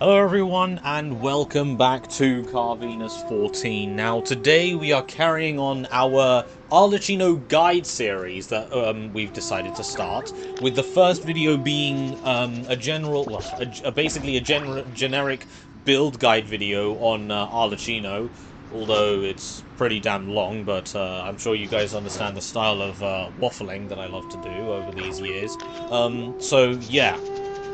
Hello everyone and welcome back to Carvenus 14. Now today we are carrying on our Arlecchino guide series that we've decided to start, with the first video being basically a generic build guide video on Arlecchino, although it's pretty damn long, but I'm sure you guys understand the style of waffling that I love to do over these years. So yeah.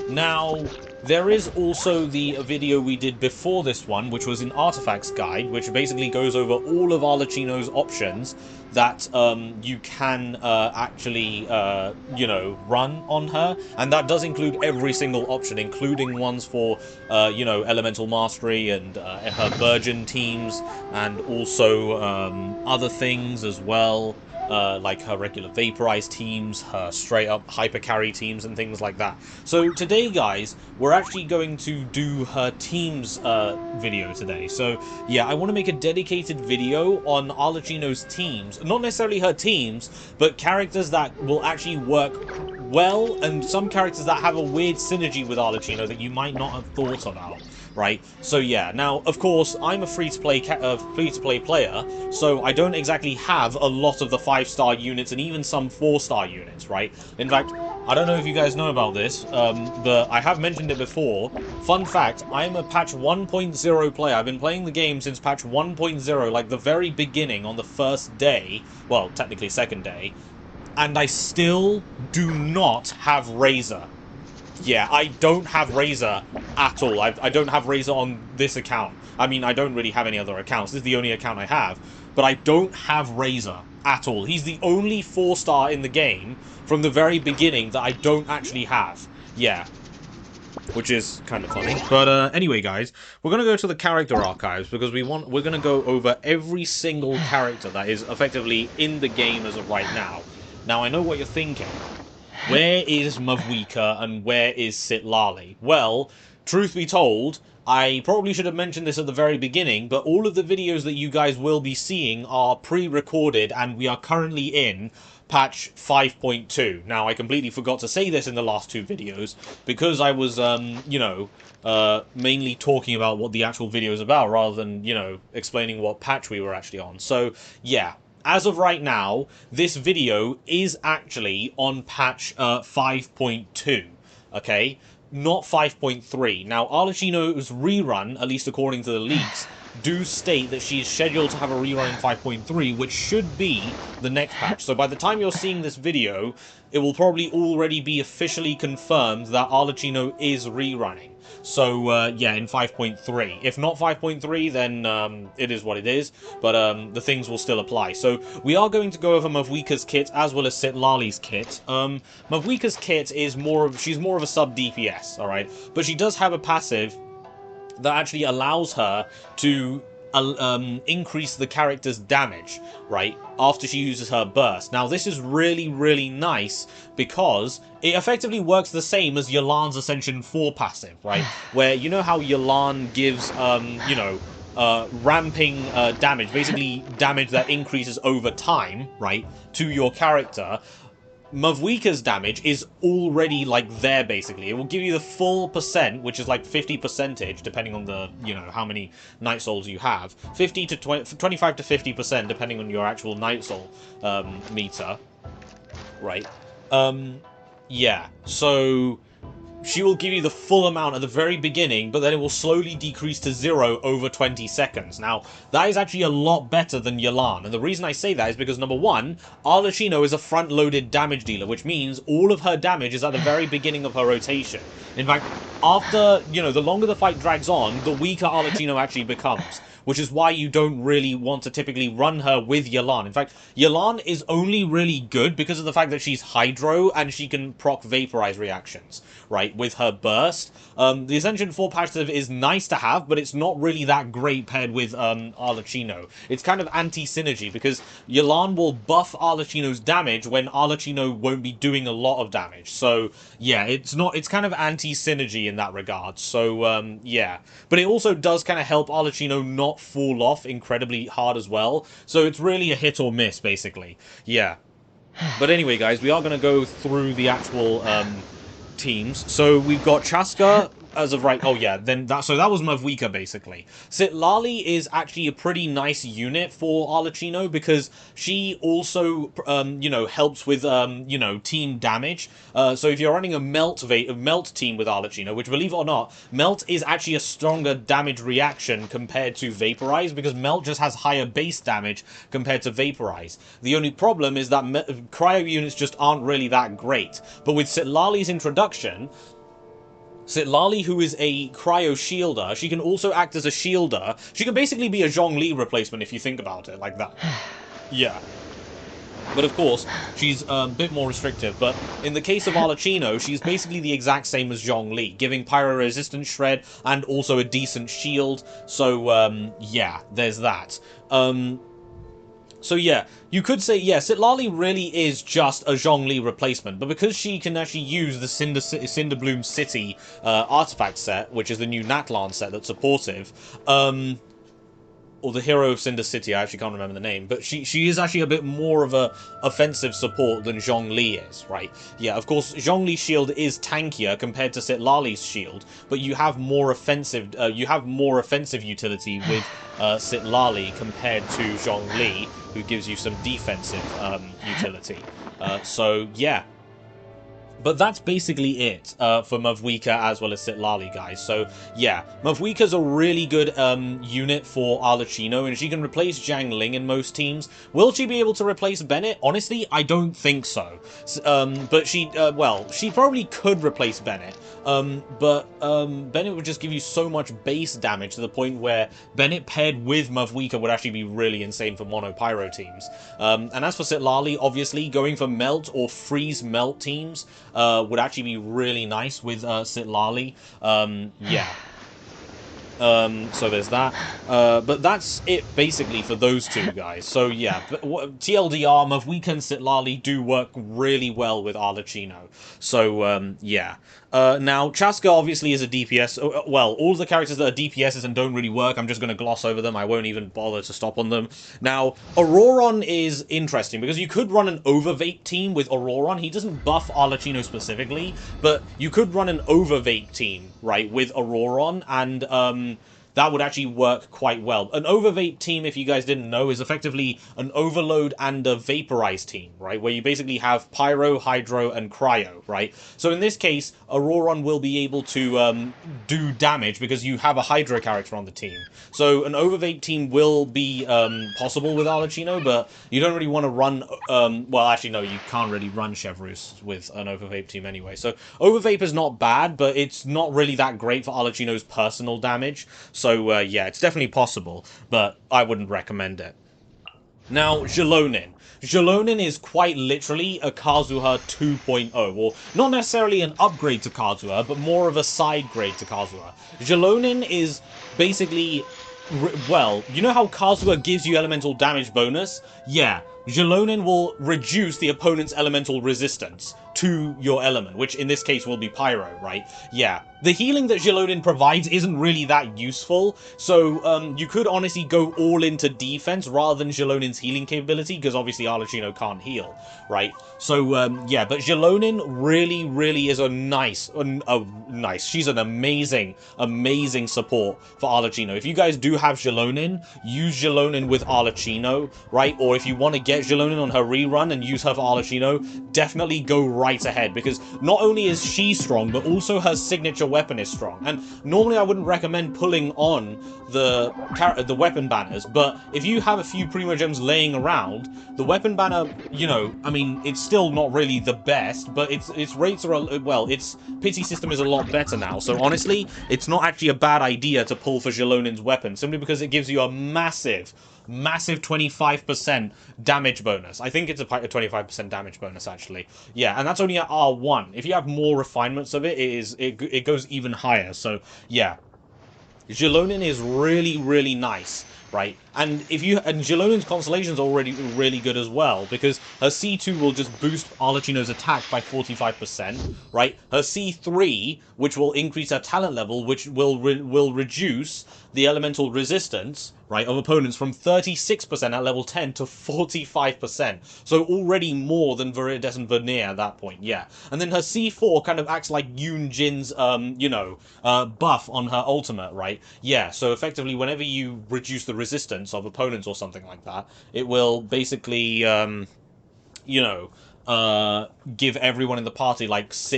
Now, there is also the video we did before this one, which was an artifacts guide, which basically goes over all of Arlecchino's options that you can run on her. And that does include every single option, including ones for, Elemental Mastery and her Burgeon teams, and also other things as well. Like her regular Vaporize teams, her straight-up Hyper Carry teams, and things like that. So today, guys, we're actually going to do her teams video today. So yeah, I want to make a dedicated video on Arlecchino's teams. Not necessarily her teams, but characters that will actually work well, and some characters that have a weird synergy with Arlecchino that you might not have thought about. Right, so yeah. Now, of course, I'm a free-to-play player, so I don't exactly have a lot of the 5-star units and even some 4-star units. Right. In fact, I don't know if you guys know about this, but I have mentioned it before. Fun fact: I'm a patch 1.0 player. I've been playing the game since patch 1.0, like the very beginning, on the first day. Well, technically second day, and I still do not have Razor. Yeah, I don't have Razor at all. I don't have Razor on this account. I mean, I don't really have any other accounts. This is the only account I have. But I don't have Razor at all. He's the only 4-star in the game from the very beginning that I don't actually have. Yeah. Which is kind of funny. But anyway, guys, we're going to go to the character archives because we're going to go over every single character that is effectively in the game as of right now. Now, I know what you're thinking. Where is Mavwika and where is Sitlali? Well, truth be told, I probably should have mentioned this at the very beginning, but all of the videos that you guys will be seeing are pre-recorded, and we are currently in patch 5.2. Now, I completely forgot to say this in the last two videos, because I was, mainly talking about what the actual video is about, rather than, explaining what patch we were actually on. So, yeah. As of right now, this video is actually on patch 5.2, okay? Not 5.3. Now, Arlecchino's rerun, at least according to the leaks, do state that she's scheduled to have a rerun in 5.3, which should be the next patch. So by the time you're seeing this video, it will probably already be officially confirmed that Arlecchino is rerunning. So, yeah, in 5.3. If not 5.3, then it is what it is, but the things will still apply. So we are going to go over Mavwika's kit as well as Sitlali's kit. Mavwika's kit is she's more of a sub DPS, alright? But she does have a passive that actually allows her to increase the character's damage, right, after she uses her burst. Now, this is really, really nice because it effectively works the same as Yelan's Ascension 4 passive, right, where you know how Yelan gives, ramping damage, basically damage that increases over time, right, to your character. Mavwika's damage is already, like, there, basically. It will give you the full percent, which is, like, 50%, depending on the, how many Night Souls you have. 50 to 25 to 50%, depending on your actual Night Soul meter. Right. Yeah. So she will give you the full amount at the very beginning, but then it will slowly decrease to 0 over 20 seconds. Now, that is actually a lot better than Yelan, and the reason I say that is because, number one, Arlecchino is a front-loaded damage dealer, which means all of her damage is at the very beginning of her rotation. In fact, after, the longer the fight drags on, the weaker Arlecchino actually becomes, which is why you don't really want to typically run her with Yelan. In fact, Yelan is only really good because of the fact that she's Hydro and she can proc Vaporize reactions, right, with her burst. The Ascension 4 passive is nice to have, but it's not really that great paired with Arlecchino. It's kind of anti-synergy because Yelan will buff Arlecchino's damage when Arlecchino won't be doing a lot of damage. So, yeah, it's kind of anti-synergy in that regard. So, yeah. But it also does kind of help Arlecchino not fall off incredibly hard as well. So it's really a hit or miss, basically. Yeah. But anyway, guys, we are going to go through the actual teams. So we've got Chaska, As of right, oh yeah, then that was Mavwika basically. Sitlali is actually a pretty nice unit for Arlecchino because she also, helps with, team damage. So if you're running a melt team with Arlecchino, which believe it or not, melt is actually a stronger damage reaction compared to vaporize because melt just has higher base damage compared to vaporize. The only problem is that cryo units just aren't really that great. But with Sitlali's introduction, Sitlali, who is a cryo shielder, she can also act as a shielder. She can basically be a Zhongli replacement if you think about it like that. Yeah. But of course, she's a bit more restrictive. But in the case of Arlecchino, she's basically the exact same as Zhongli, giving pyro resistance shred and also a decent shield. So, yeah, there's that. So yeah, you could say, yeah, Sitlali really is just a Zhongli replacement, but because she can actually use the Cinderbloom City artifact set, which is the new Natlan set that's supportive, or the Hero of Cinder City, I actually can't remember the name, but she is actually a bit more of a offensive support than Zhongli is, right? Yeah, of course, Zhongli's shield is tankier compared to Sitlali's shield, but you have more offensive utility with Sitlali compared to Zhongli, who gives you some defensive utility. So yeah. But that's basically it for Mavwika as well as Sitlali, guys. So, yeah, Mavwika's a really good unit for Arlecchino, and she can replace Zhang Ling in most teams. Will she be able to replace Bennett? Honestly, I don't think so. But she probably could replace Bennett. But Bennett would just give you so much base damage to the point where Bennett paired with Mavwika would actually be really insane for mono pyro teams. And as for Sitlali, obviously, going for melt or freeze melt teams would actually be really nice with Sitlali. Yeah. So there's that. But that's it basically for those two guys. So yeah, TLDR, Mavwika and Sitlali do work really well with Arlecchino. So yeah. Now, Chaska obviously is a DPS. Well, all the characters that are DPSs and don't really work, I'm just going to gloss over them. I won't even bother to stop on them. Now, Auroron is interesting because you could run an Overvape team with Auroron. He doesn't buff Arlecchino specifically, but you could run an Overvape team, right, with Auroron, and that would actually work quite well. An Overvape team, if you guys didn't know, is effectively an Overload and a Vaporize team, right? Where you basically have Pyro, Hydro, and Cryo, right? So in this case, Auroron will be able to do damage because you have a Hydro character on the team. So an Overvape team will be possible with Arlecchino, but you don't really want to run... well, actually, no, you can't really run Chevrus with an Overvape team anyway. So Overvape is not bad, but it's not really that great for Arlecchino's personal damage. So, yeah, it's definitely possible, but I wouldn't recommend it. Now, Xilonin. Xilonin is quite literally a Kazuha 2.0, or not necessarily an upgrade to Kazuha, but more of a side grade to Kazuha. Xilonin is basically... well, you know how Kazuha gives you elemental damage bonus? Yeah, Xilonin will reduce the opponent's elemental resistance to your element, which in this case will be Pyro, right? Yeah. The healing that Xilonin provides isn't really that useful, so you could honestly go all into defense rather than Xilonin's healing capability, because obviously Arlecchino can't heal, right? So, yeah, but Xilonin really, really is a nice, she's an amazing, amazing support for Arlecchino. If you guys do have Xilonin, use Xilonin with Arlecchino, right? Or if you want to get Xilonin on her rerun and use her for Arlecchino, definitely go right ahead, because not only is she strong, but also her signature weapon is strong. And normally I wouldn't recommend pulling on the weapon banners, but if you have a few Primo Gems laying around, the weapon banner, you know, I mean, it's still not really the best, but its rates are, well, its pity system is a lot better now, so honestly, it's not actually a bad idea to pull for Xilonin's weapon, simply because it gives you a massive 25% damage bonus. I think it's a 25% damage bonus, actually. Yeah, and that's only at R1. If you have more refinements of it, it goes even higher. So, yeah. Xilonin is really, really nice, right? And Xilonin's Constellation's already really good as well, because her C2 will just boost Arlecchino's attack by 45%, right? Her C3, which will increase her talent level, which will reduce the elemental resistance, right, of opponents from 36% at level 10 to 45%. So already more than Viridescent Veneer at that point, yeah. And then her C4 kind of acts like Yoon Jin's, buff on her ultimate, right? Yeah, so effectively whenever you reduce the resistance of opponents or something like that, it will basically, you know, give everyone in the party like 10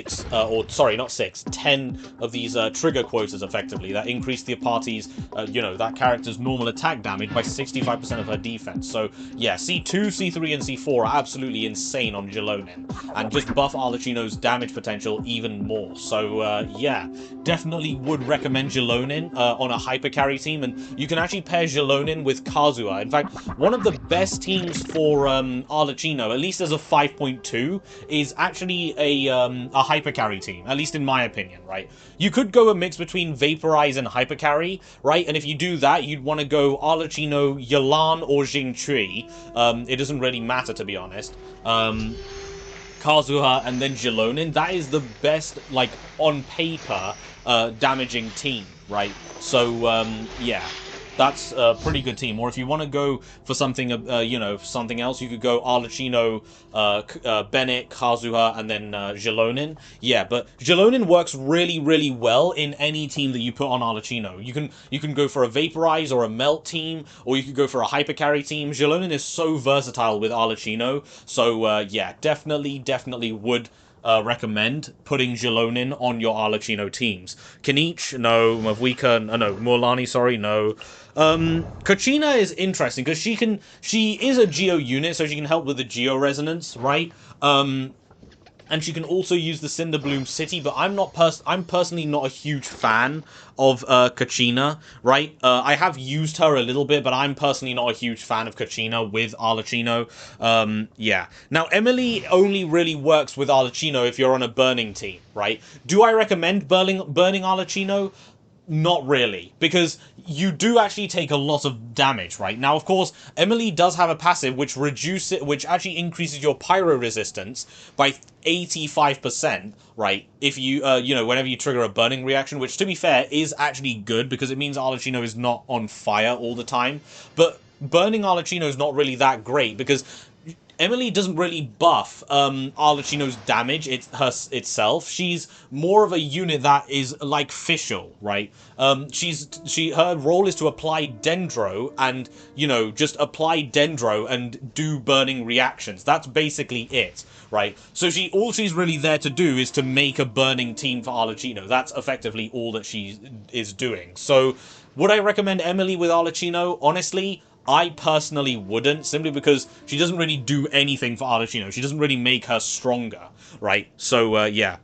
of these trigger quotas effectively that increase the party's, that character's normal attack damage by 65% of her defense. So yeah, C2, C3, and C4 are absolutely insane on Jalonin, and just buff Arlecchino's damage potential even more. So yeah, definitely would recommend Jalonin on a hyper carry team, and you can actually pair Jalonin with Kazuha. In fact, one of the best teams for Arlecchino, at least as a 5.2, is actually a hyper carry team, at least in my opinion, right? You could go a mix between Vaporize and hyper carry, right? And if you do that, you'd want to go Arlecchino, Yelan, or Jingqi. It doesn't really matter, to be honest. Kazuha and then Jalonin, that is the best, like, on paper, damaging team, right? So, yeah. That's a pretty good team. Or if you want to go for something, something else, you could go Arlecchino, Bennett, Kazuha, and then Jalonin. Yeah, but Jalonin works really, really well in any team that you put on Arlecchino. You can go for a Vaporize or a Melt team, or you could go for a Hyper Carry team. Jalonin is so versatile with Arlecchino. So, yeah, definitely would recommend putting Jalonin on your Arlecchino teams. Kenichi, no. Mavuika, no. Morlani, sorry, no. Kachina is interesting because she is a Geo unit, so she can help with the Geo resonance, right? And she can also use the Cinderbloom City, but I'm personally not a huge fan of Kachina, right? I have used her a little bit, but I'm personally not a huge fan of Kachina with Arlecchino. Yeah. Now, Emily only really works with Arlecchino if you're on a burning team, right? Do I recommend burning Arlecchino? Not really, because you do actually take a lot of damage, right? Now, of course, Emily does have a passive which actually increases your pyro resistance by 85%, right? If you, whenever you trigger a burning reaction, which, to be fair, is actually good, because it means Arlecchino is not on fire all the time. But burning Arlecchino is not really that great, because Emily doesn't really buff Arlecchino's damage itself. She's more of a unit that is like Fischl, right? Her role is to apply Dendro and, just apply Dendro and do burning reactions. That's basically it, right? So all she's really there to do is to make a burning team for Arlecchino. That's effectively all that she is doing. So would I recommend Emily with Arlecchino? Honestly, I personally wouldn't, simply because she doesn't really do anything for Arlecchino. She doesn't really make her stronger, right? So, yeah.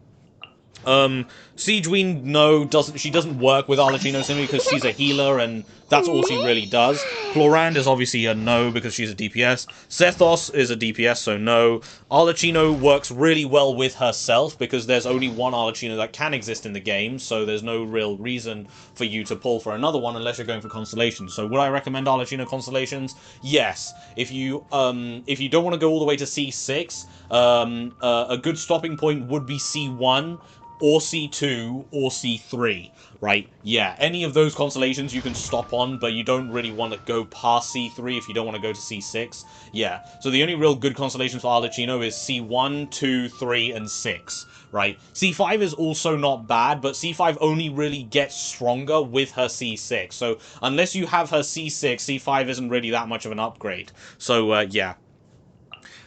Siegeween, no, she doesn't work with Arlecchino simply because she's a healer and that's all she really does. Florand is obviously a no because she's a DPS. Sethos is a DPS, so no. Arlecchino works really well with herself because there's only one Arlecchino that can exist in the game, so there's no real reason for you to pull for another one unless you're going for constellations. So would I recommend Arlecchino constellations? Yes. If you don't want to go all the way to C6, a good stopping point would be C1, or C2, or C3, right? Yeah, any of those constellations you can stop on, but you don't really want to go past C3 if you don't want to go to C6. Yeah, so the only real good constellations for Arlecchino is C1, 2, 3, and 6, right? C5 is also not bad, but C5 only really gets stronger with her C6, so unless you have her C6, C5 isn't really that much of an upgrade. So, yeah.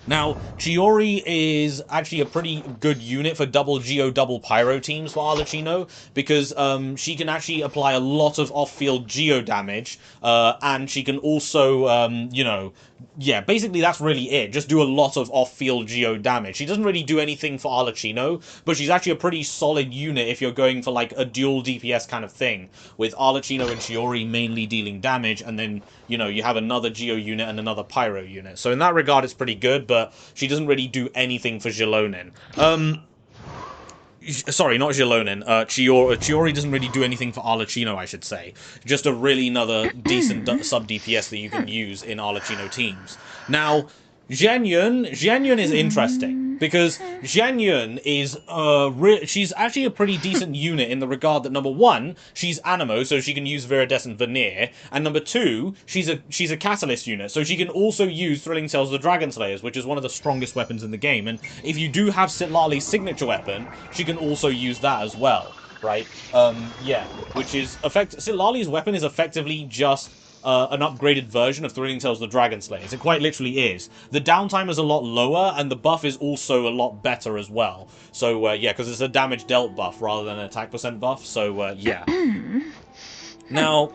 Now, Chiori is actually a pretty good unit for double Geo, double Pyro teams for Arlecchino, because she can actually apply a lot of off-field Geo damage, and she can also, yeah, basically that's really it. Just do a lot of off-field Geo damage. She doesn't really do anything for Arlecchino, but she's actually a pretty solid unit if you're going for, like, a dual DPS kind of thing, with Arlecchino and Chiori mainly dealing damage, and then, you have another Geo unit and another Pyro unit. So in that regard, it's pretty good, but she doesn't really do anything for Jalonin. Sorry, not Jalonin. Chiori doesn't really do anything for Arlecchino, I should say. Just another decent sub-DPS that you can use in Arlecchino teams. Now, Jianyun is interesting. Because Zhang Yun is she's actually a pretty decent unit in the regard that, number one, she's Animo, so she can use Viridescent Veneer, and number two, she's a Catalyst unit, so she can also use Thrilling Tales of the Dragon Slayers, which is one of the strongest weapons in the game. And if you do have Sitlali's signature weapon, she can also use that as well, right? Yeah, which is Sitlali's weapon is effectively just an upgraded version of Thrilling Tales of the Dragon Slayers. It quite literally is. The downtime is a lot lower, and the buff is also a lot better as well. So, yeah, because it's a damage dealt buff rather than an attack percent buff. So, yeah. Now,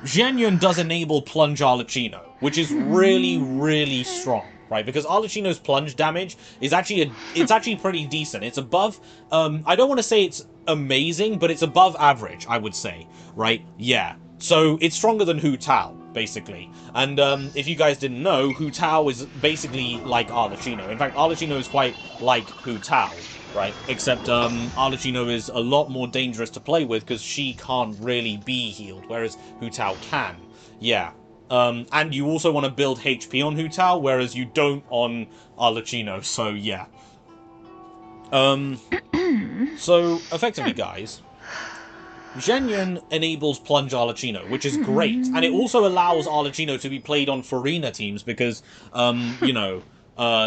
Zhang Yun does enable Plunge Arlecchino, which is really, really strong, right? Because Arlecchino's plunge damage is actually it's actually pretty decent. It's above, I don't want to say it's amazing, but it's above average, I would say, right? Yeah. So it's stronger than Hu Tao, basically. And if you guys didn't know, Hu Tao is basically like Arlecchino. In fact, Arlecchino is quite like Hu Tao, right? Except Arlecchino is a lot more dangerous to play with because she can't really be healed, whereas Hu Tao can. Yeah. And you also want to build HP on Hu Tao, whereas you don't on Arlecchino. So yeah. So effectively, guys, Zhang Yun enables Plunge Arlecchino, which is great, and it also allows Arlecchino to be played on Farina teams because, you know,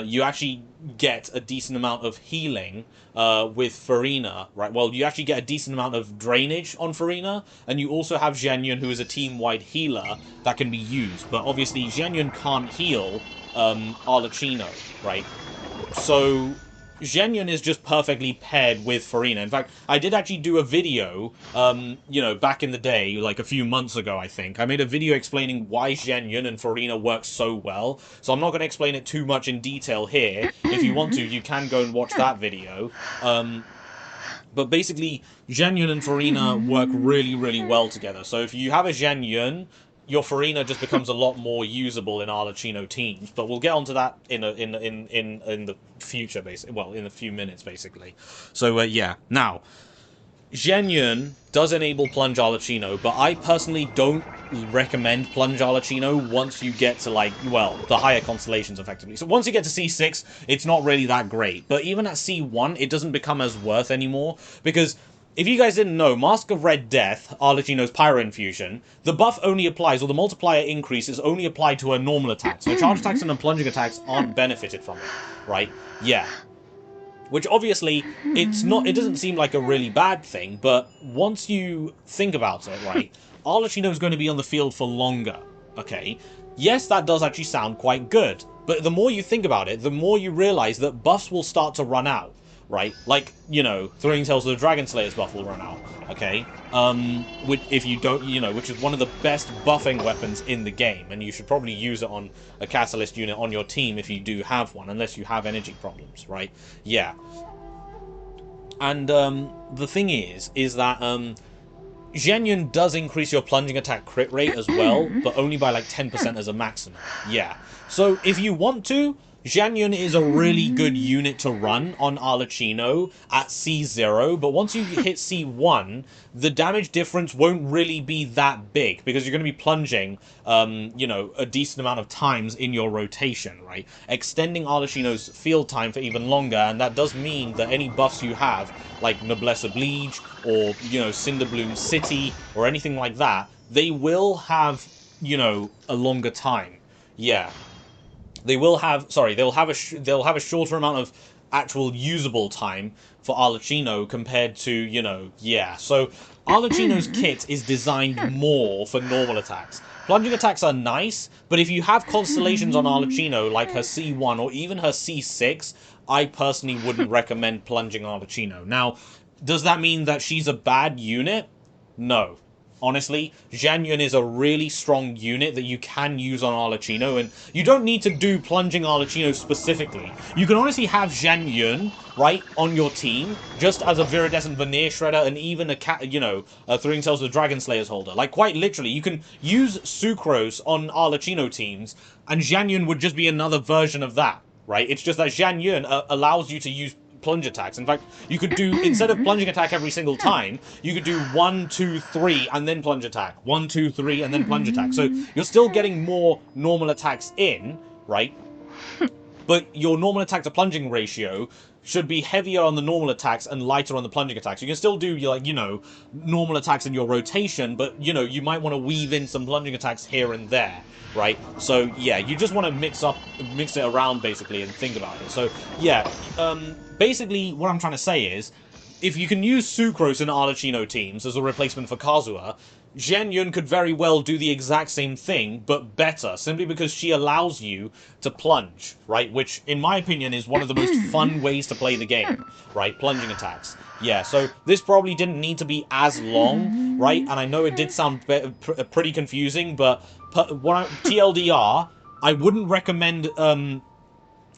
you actually get a decent amount of healing with Farina, right? Well, you actually get a decent amount of drainage on Farina, and you also have Zhang Yun, who is a team-wide healer that can be used, but obviously Zhang Yun can't heal Arlecchino, right? So Zhang Yun is just perfectly paired with Farina. In fact, I did actually do a video, you know, back in the day, like a few months ago, I think. I made a video explaining why Zhang Yun and Farina work so well, so I'm not going to explain it too much in detail here. If you want to, you can go and watch that video. But basically, Zhang Yun and Farina work really, really well together. So if you have a Zhang Yun, your Farina just becomes a lot more usable in Arlecchino teams, but we'll get onto that in the future, basically. Well, in a few minutes, basically. So yeah. Now, Zhang Yun does enable Plunge Arlecchino, but I personally don't recommend Plunge Arlecchino once you get to, like, well, the higher constellations, effectively. So once you get to C6, it's not really that great. But even at C1, it doesn't become as worth anymore, because if you guys didn't know, Mask of Red Death, Arlecchino's Pyro Infusion, the buff only applies, or the multiplier increase is only applied to her normal attacks. So charge attacks and her plunging attacks aren't benefited from it, right? Yeah. Which obviously, it doesn't seem like a really bad thing, but once you think about it, right, Arlecchino's going to be on the field for longer, okay? Yes, that does actually sound quite good, but the more you think about it, the more you realize that buffs will start to run out. Right, like, you know, Thrilling Tales of the Dragon Slayers buff will run out, okay? Which, if you don't, you know, which is one of the best buffing weapons in the game, and you should probably use it on a Catalyst unit on your team if you do have one, unless you have energy problems, right? Yeah. And, the thing is that, Zhang Yun does increase your plunging attack crit rate as well, but only by like 10% as a maximum. Yeah. So, if you want to, Zhang Yun is a really good unit to run on Arlecchino at C0, but once you hit C1, the damage difference won't really be that big, because you're going to be plunging, you know, a decent amount of times in your rotation, right? Extending Arlecchino's field time for even longer, and that does mean that any buffs you have, like Noblesse Oblige, or, you know, Cinderbloom City, or anything like that, they will have, you know, a longer time. Yeah. They'll have a shorter amount of actual usable time for Arlecchino compared to, you know, yeah. So Arlecchino's kit is designed more for normal attacks. Plunging attacks are nice, but if you have constellations on Arlecchino, like her C1 or even her C6, I personally wouldn't recommend plunging Arlecchino. Now, does that mean that she's a bad unit? No. Honestly, Zhang Yun is a really strong unit that you can use on Arlecchino, and you don't need to do plunging Arlecchino specifically. You can honestly have Zhang Yun, right, on your team, just as a Viridescent Veneer Shredder and even a Thrilling Tales of the Dragon Slayers holder. Like, quite literally, you can use Sucrose on Arlecchino teams, and Zhang Yun would just be another version of that, right? It's just that Zhang Yun allows you to use plunge attacks. In fact, you could do, instead of plunging attack every single time, you could do 1, 2, 3 and then plunge attack. 1, 2, 3 and then plunge attack. So you're still getting more normal attacks in, right? but your normal attack to plunging ratio should be heavier on the normal attacks and lighter on the plunging attacks. You can still do, like, normal attacks in your rotation, but, you might want to weave in some plunging attacks here and there, right? So, yeah, you just want to mix it around, basically, and think about it. So, yeah, basically, what I'm trying to say is, if you can use Sucrose in Arlecchino teams as a replacement for Kazuha, Zhen Yun could very well do the exact same thing, but better, simply because she allows you to plunge, right? Which, in my opinion, is one of the most fun ways to play the game, right? Plunging attacks. Yeah, so this probably didn't need to be as long, right? And I know it did sound pretty confusing, but TLDR, I wouldn't recommend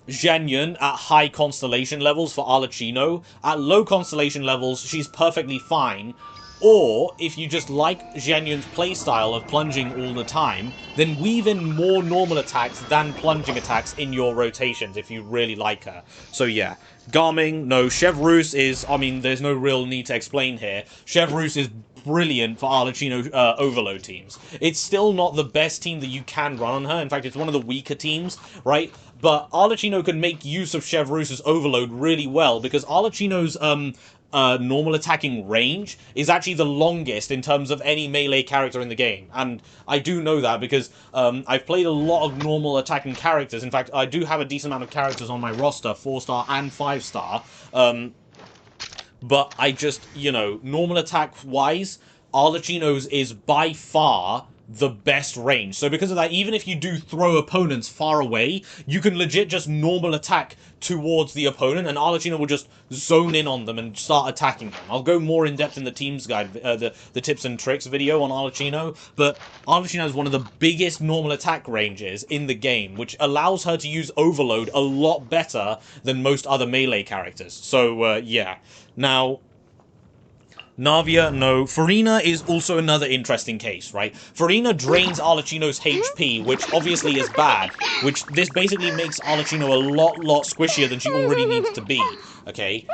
Zhen Yun at high constellation levels for Arlecchino. At low constellation levels, she's perfectly fine. Or, if you just like Zhen Yun's playstyle of plunging all the time, then weave in more normal attacks than plunging attacks in your rotations if you really like her. So yeah, Garming, no, Chevreuse is, I mean, there's no real need to explain here. Chevreuse is brilliant for Arlecchino overload teams. It's still not the best team that you can run on her. In fact, it's one of the weaker teams, right? But Arlecchino can make use of Chevreuse's overload really well, because Arlecchino's normal attacking range is actually the longest in terms of any melee character in the game. And I do know that because I've played a lot of normal attacking characters. In fact, I do have a decent amount of characters on my roster, 4-star and 5-star. But I just, normal attack-wise, Arlecchino's is by far the best range. So because of that, even if you do throw opponents far away, you can legit just normal attack towards the opponent, and Arlecchino will just zone in on them and start attacking them. I'll go more in depth in the teams guide, the tips and tricks video on Arlecchino, but Arlecchino has one of the biggest normal attack ranges in the game, which allows her to use overload a lot better than most other melee characters. So, yeah. Now, Navia, no. Farina is also another interesting case, right? Farina drains Arlecchino's HP, which obviously is bad, which this basically makes Arlecchino a lot squishier than she already needs to be, okay?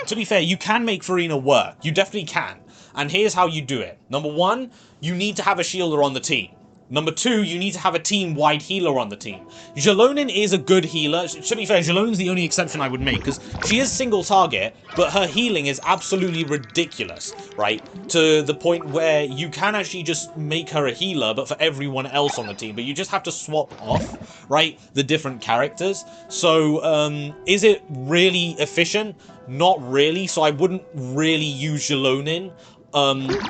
To be fair, you can make Farina work. You definitely can. And here's how you do it. Number one, you need to have a shielder on the team. Number two, you need to have a team-wide healer on the team. Xilonin is a good healer. To be fair, Xilonin's the only exception I would make, because she is single target, but her healing is absolutely ridiculous, right? To the point where you can actually just make her a healer, but for everyone else on the team. But you just have to swap off, right, the different characters. So, is it really efficient? Not really, so I wouldn't really use Xilonin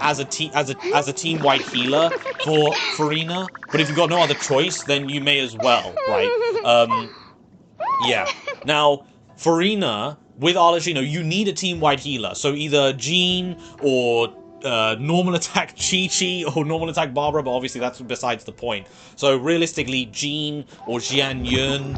as a team-wide healer for Farina, but if you've got no other choice, then you may as well, right? Yeah. Now, Farina, with Arlecchino, you need a team-wide healer, so either Jean or normal attack Chi-Chi or normal attack Barbara, but obviously that's besides the point. So realistically, Jean or Zhen Yun,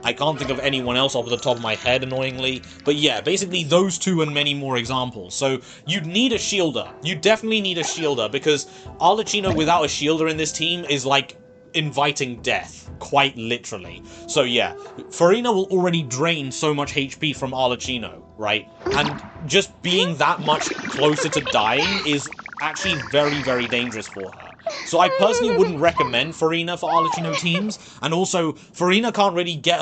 I can't think of anyone else off the top of my head, annoyingly. But yeah, basically those two and many more examples. So you'd need a shielder. You definitely need a shielder, because Arlecchino without a shielder in this team is like inviting death, quite literally. So yeah, Farina will already drain so much HP from Arlecchino, right? And just being that much closer to dying is actually very dangerous for her. So I personally wouldn't recommend Farina for Arlecchino teams, and also Farina can't really get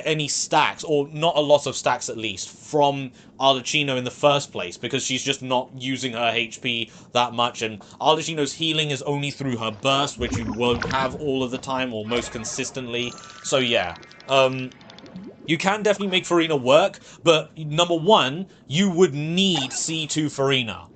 any stacks, or not a lot of stacks at least, from Arlecchino in the first place, because she's just not using her HP that much, and Arlecchino's healing is only through her burst, which you won't have all of the time, or most consistently. So yeah, you can definitely make Farina work, but number one, you would need C2 Farina.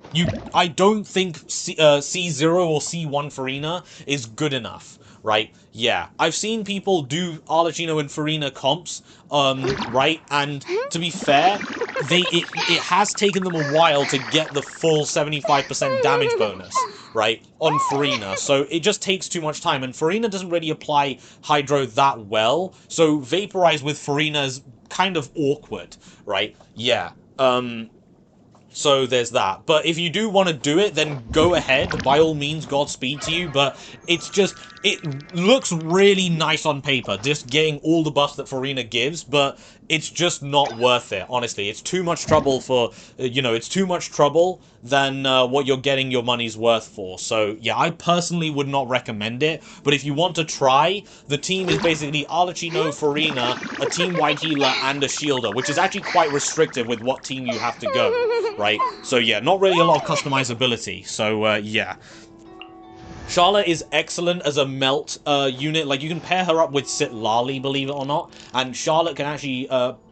I don't think C0 or C1 Farina is good enough, right? Yeah, I've seen people do Arlecchino and Farina comps, right? And to be fair, it has taken them a while to get the full 75% damage bonus, right, on Farina. So it just takes too much time, and Farina doesn't really apply Hydro that well, so Vaporize with Farina is kind of awkward, right? Yeah, So there's that. But if you do want to do it, then go ahead. By all means, Godspeed to you. But it's just, it looks really nice on paper, just getting all the buffs that Farina gives, but it's just not worth it, honestly. It's too much trouble for, it's too much trouble than what you're getting your money's worth for. So, yeah, I personally would not recommend it. But if you want to try, the team is basically Arlecchino, Farina, a team-wide healer, and a shielder, which is actually quite restrictive with what team you have to go, right? So, yeah, not really a lot of customizability. So, yeah. Charlotte is excellent as a melt unit. Like, you can pair her up with Sitlali, believe it or not, and Charlotte can actually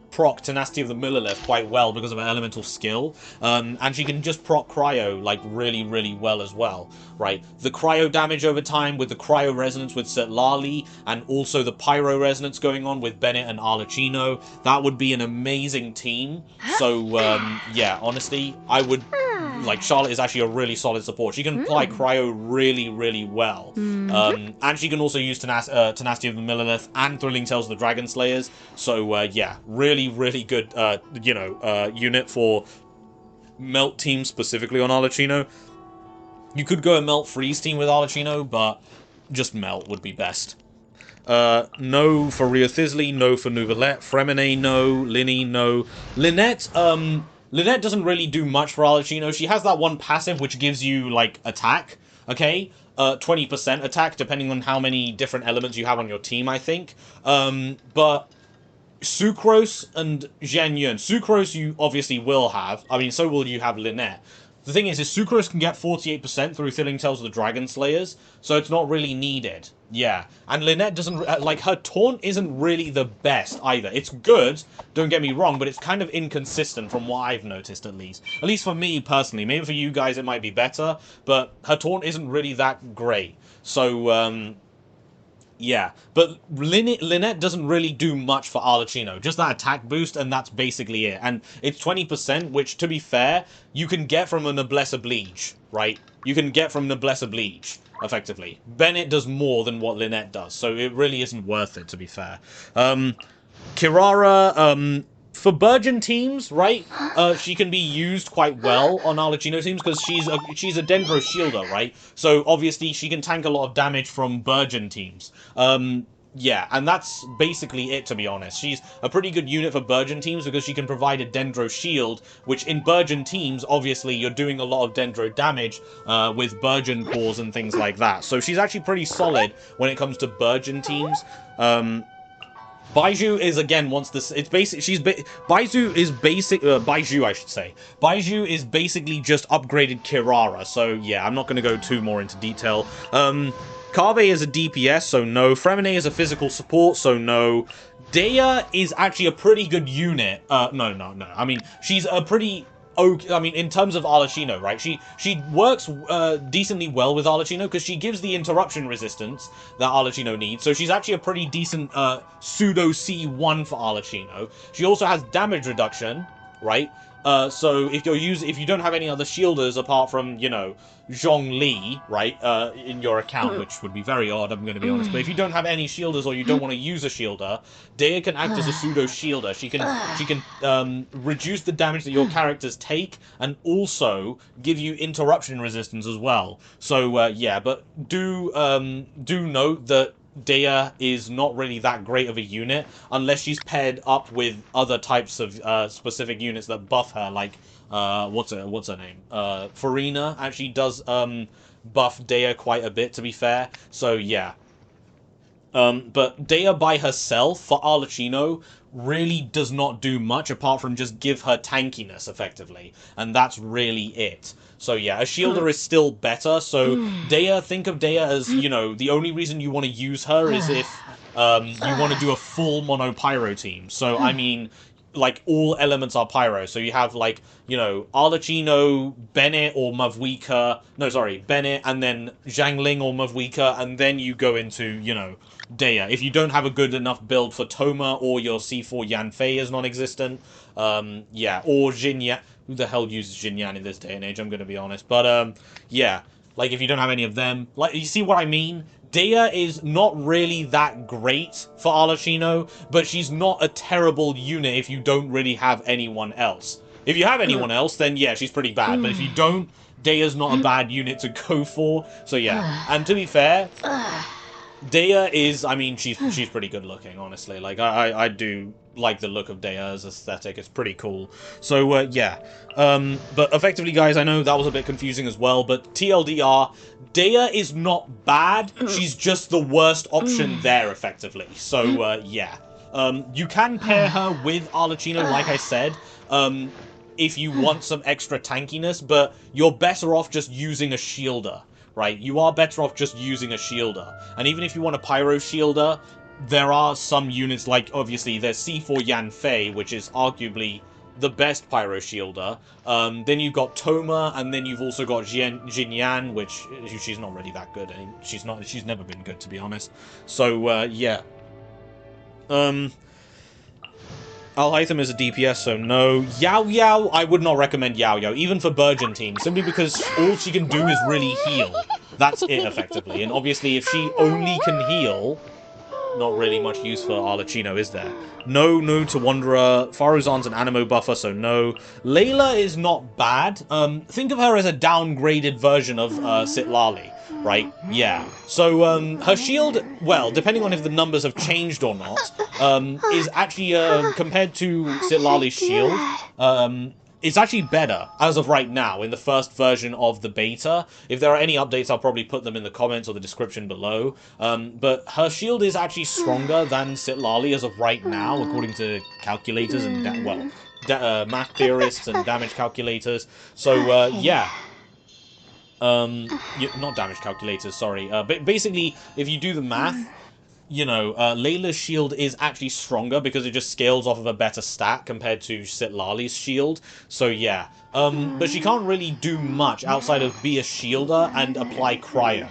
proc Tenacity of the Millilith quite well because of her elemental skill, and she can just proc Cryo, like, really, really well as well, right? The Cryo damage over time with the Cryo Resonance with Sitlali, and also the Pyro Resonance going on with Bennett and Arlecchino, that would be an amazing team. So, yeah, honestly, I would... Like, Charlotte is actually a really solid support. She can apply Cryo really, really well. And she can also use Tenacity of the Millilith and Thrilling Tales of the Dragon Slayers. So, yeah, really, really good, unit for Melt team specifically on Arlecchino. You could go a Melt Freeze team with Arlecchino, but just Melt would be best. No for Rio Thisley, no for Nouvelette. Fremine, no. Linny, no. Lynette, Lynette doesn't really do much for Arlecchino. She has that one passive which gives you, like, attack, okay? 20% attack, depending on how many different elements you have on your team, I think. But Sucrose and Zhenyun. Sucrose you obviously will have. I mean, so will you have Lynette. The thing is Sucrose can get 48% through Thrilling Tales of the Dragon Slayers, so it's not really needed. Yeah, and Lynette doesn't, like, her taunt isn't really the best either. It's good, don't get me wrong, but it's kind of inconsistent from what I've noticed, at least. At least for me, personally. Maybe for you guys it might be better, but her taunt isn't really that great. So, yeah, but Lynette doesn't really do much for Arlecchino. Just that attack boost, and that's basically it. And it's 20%, which, to be fair, you can get from a Noblesse Oblige, right? You can get from Noblesse Oblige, effectively. Bennett does more than what Lynette does, so it really isn't worth it, to be fair. Kirara, for Burgeon teams, right, she can be used quite well on Arlecchino teams because she's a Dendro Shielder, right? So obviously she can tank a lot of damage from Burgeon teams. Yeah, and that's basically it, to be honest. She's a pretty good unit for Burgeon teams because she can provide a Dendro Shield, which in Burgeon teams, obviously, you're doing a lot of Dendro damage with Burgeon cores and things like that. So she's actually pretty solid when it comes to Burgeon teams. Baiju is, again, once this... It's basic... Baiju is basic... Baiju, I should say. Baiju is basically just upgraded Kirara. So, yeah, I'm not going to go too more into detail. Kave is a DPS, so no. Fremine is a physical support, so no. Dea is actually a pretty good unit. No. I mean, she's a pretty... Okay, I mean, in terms of Arlecchino, right? She works decently well with Arlecchino because she gives the interruption resistance that Arlecchino needs. So she's actually a pretty decent pseudo C1 for Arlecchino. She also has damage reduction, right? So if you don't have any other shielders apart from, you know, Zhongli, right, in your account, which would be very odd, I'm going to be honest, but if you don't have any shielders or you don't want to use a shielder, Dea can act as a pseudo shielder. She can reduce the damage that your characters take and also give you interruption resistance as well. So yeah, but do note that Dea is not really that great of a unit unless she's paired up with other types of specific units that buff her, like what's her name? Farina actually does buff Dea quite a bit, to be fair. So yeah. But Dea by herself for Arlecchino really does not do much apart from just give her tankiness, effectively. And that's really it. So yeah, a shielder is still better. So Dea, think of Dea as, you know, the only reason you want to use her is if you want to do a full mono pyro team. So, I mean, like, all elements are pyro. So you have, like, you know, Arlecchino, Bennett or Mavwika. No, sorry, Bennett and then Zhangling or Mavwika. And then you go into, you know, Dea. If you don't have a good enough build for Toma or your C4 Yanfei is non-existent, yeah, or Jinyan. Who the hell uses Jinyan in this day and age, I'm going to be honest. But, yeah, like, if you don't have any of them, like, you see what I mean? Dea is not really that great for Arlecchino, but she's not a terrible unit if you don't really have anyone else. If you have anyone else, then yeah, she's pretty bad. But if you don't, Daya's not a bad unit to go for. So yeah, and to be fair, Daya is, I mean, she's pretty good looking, honestly. Like, I do like the look of Daya's aesthetic. It's pretty cool. So, yeah. But effectively, guys, I know that was a bit confusing as well, but TLDR, Daya is not bad. She's just the worst option there, effectively. So, yeah. You can pair her with Arlecchino, like I said, if you want some extra tankiness, but you're better off just using a shielder. Right, you are better off just using a shielder. And even if you want a pyro shielder, there are some units like, obviously, there's C4 Yan Fei, which is arguably the best pyro shielder. Then you've got Toma, and then you've also got Jin Yan, which she's not really that good. She's never been good, to be honest. So, yeah. Alhaitham is a DPS, so no. Yao Yao, I would not recommend Yao Yao, even for Burgeon teams, simply because all she can do is really heal. That's it, effectively. And obviously, if she only can heal, not really much use for Arlecchino, is there? No to Wanderer. Faruzan's an Animo buffer, so no. Layla is not bad. Think of her as a downgraded version of Citlali, right? Yeah. So, her shield, well, depending on if the numbers have changed or not, is actually, compared to Citlali's shield, it's actually better, as of right now, in the first version of the beta. If there are any updates, I'll probably put them in the comments or the description below. But her shield is actually stronger than Citlali as of right now, according to calculators and, math theorists and damage calculators. So, yeah. Not damage calculators, sorry. But basically, if you do the math, you know, Layla's shield is actually stronger because it just scales off of a better stat compared to Citlali's shield. So, yeah. But she can't really do much outside of be a shielder and apply cryo.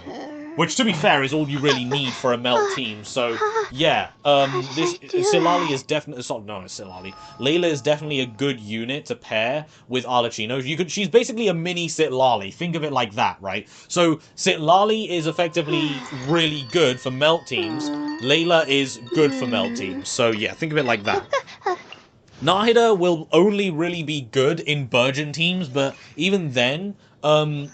Which, to be fair, is all you really need for a melt team. So, yeah. Citlali is definitely... No, it's Citlali. Layla is definitely a good unit to pair with Arlecchino. She's basically a mini Citlali. Think of it like that, right? So, Citlali is effectively really good for melt teams. Layla is good for melt teams. So, yeah, think of it like that. Nahida will only really be good in Burgeon teams, but even then...